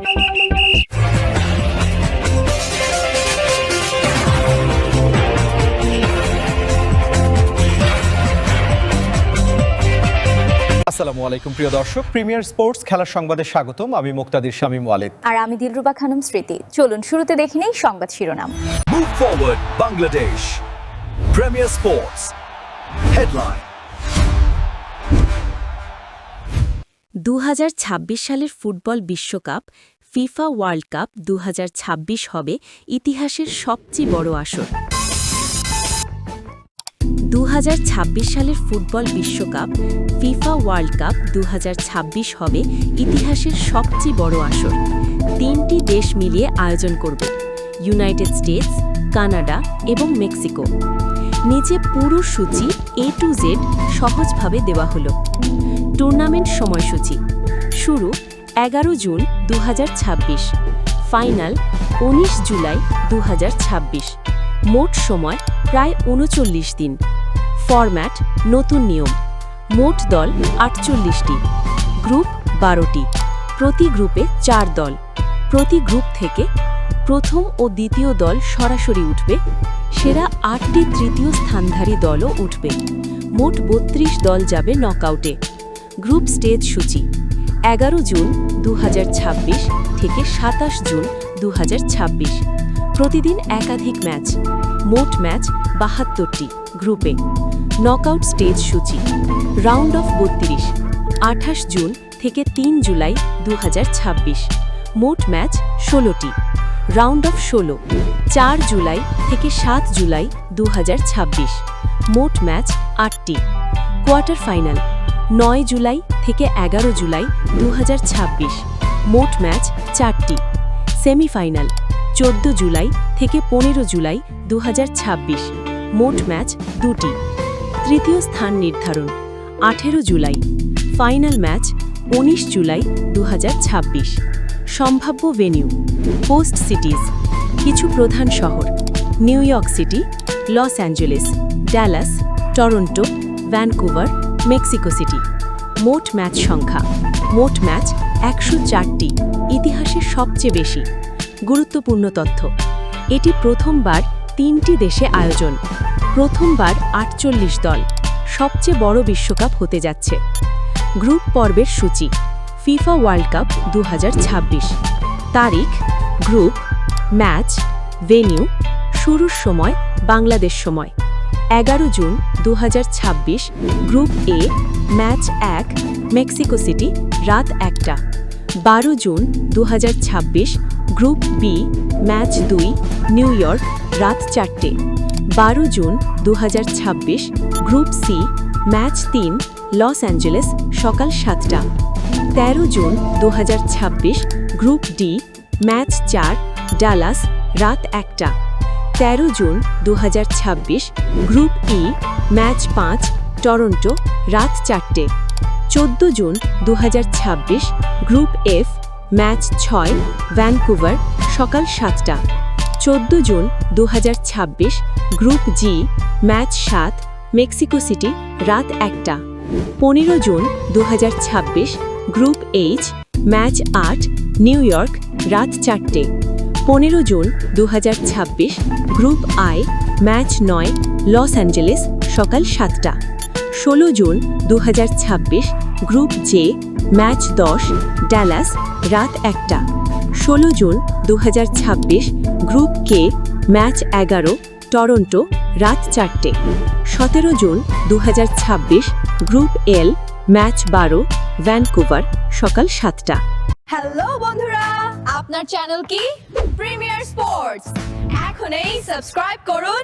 আসসালামু আলাইকুম প্রিয় দর্শক, প্রিমিয়ার স্পোর্টস খেলার সংবাদে স্বাগতম। আমি মুক্তাদির শামীম ওয়ালিদ আর আমি দিলরুবা খানম স্মৃতি। চলুন শুরুতে দেখে নেই সংবাদ শিরোনাম। Move forward Bangladesh. Premier Sports Headline 2026 সালের ফুটবল বিশ্বকাপ ফিফা ওয়ার্ল্ড কাপ 2026 হবে ইতিহাসের সবচেয়ে বড় আসর। 2026 সালের ফুটবল বিশ্বকাপ ফিফা ওয়ার্ল্ড কাপ 2026 হবে ইতিহাসের সবচেয়ে বড় আসর। 3টি দেশ মিলিয়ে আয়োজন করবে: ইউনাইটেড স্টেটস, কানাডা এবং মেক্সিকো। নিচে পুরো সূচি A to Z সহজভাবে দেওয়া হলো। টুর্নামেন্ট সময়সূচি: শুরু 11 জুন 2026, ফাইনাল 19 জুলাই 2026। মোট সময় প্রায় 39 দিন। ফরম্যাট নতুন নিয়ম: মোট দল 48টি, গ্রুপ 12টি, প্রতি গ্রুপে 4 দল। প্রতি গ্রুপ থেকে প্রথম ও দ্বিতীয় দল সরাসরি উঠবে, সেরা 8টি তৃতীয় স্থানধারী দলও উঠবে। মোট 32 দল যাবে নকআউটে। গ্রুপ স্টেজ সূচি: 11 জুন 2026 থেকে 27 জুন 2026। প্রতিদিন একাধিক ম্যাচ, মোট ম্যাচ 72টি গ্রুপে। নকআউট স্টেজ সূচি: রাউন্ড অফ 32, 28 জুন থেকে 3 জুলাই 2026। মোট ম্যাচ 16টি। রাউন্ড অফ 16, 4 জুলাই থেকে 7 জুলাই 2026। মোট ম্যাচ 8টি। কোয়ার্টার ফাইনাল 9 জুলাই থেকে 11 জুলাই 2026। মোট ম্যাচ 4টি। সেমিফাইনাল 14 জুলাই থেকে 15 জুলাই 2026। মোট ম্যাচ 2টি। তৃতীয় স্থান নির্ধারণ 18 জুলাই। Final match 19 July 2026। সম্ভাব্য ভেন্যু: হোস্ট সিটিজ: কিছু প্রধান শহর new York city, Los Angeles, Dallas, Toronto, Vancouver, Mexico city. মোট ম্যাচ সংখ্যা: মোট ম্যাচ 104টি, ইতিহাসের সবচেয়ে বেশি। গুরুত্বপূর্ণ তথ্য: এটি প্রথমবার 3টি দেশে আয়োজন, প্রথমবার 48 দল। সবচেয়ে বড় বিশ্বকাপ হতে যাচ্ছে। গ্রুপ পর্বের সূচি: ফিফা ওয়ার্ল্ড কাপ 2026। তারিখ, গ্রুপ, ম্যাচ, ভেন্যু, শুরুর সময় বাংলাদেশ সময় 11 June 2026। Group A, match 1, Mexico City, রাত 1টা। 12 June 2026। Group B, match 2, New York, রাত 4টে। 12 June 2026। Group C, match 3, Los Angeles, সকাল 7টা। 13 June 2026। Group D, match 4, Dallas, রাত 1টা। 13 June 2026। Group E, match 5, Toronto, রাত 4টে। 14 June 2026। Group F, match 6, Vancouver, সকাল 7টা। 14 জুন 2026। গ্রুপ জি, ম্যাচ 7, মেক্সিকো সিটি, রাত 1টা। 15 June 2026। Group H, match 8, new York, রাত 4টে। 15 June 2026। Group I, match 9, loss Angeles, সকাল 7টা। 16 June 2026। Group J, match 10, Dallas, রাত 1টা। 16 June 2026। Group কে, match 11, Toronto, রাত 4টে। 17 June 2026। Group এল, match 12, Vancouver, সকাল 7টা। Hello বন্ধুরা, আপনার channel কি premier sports? এখনই সাবস্ক্রাইব করুন।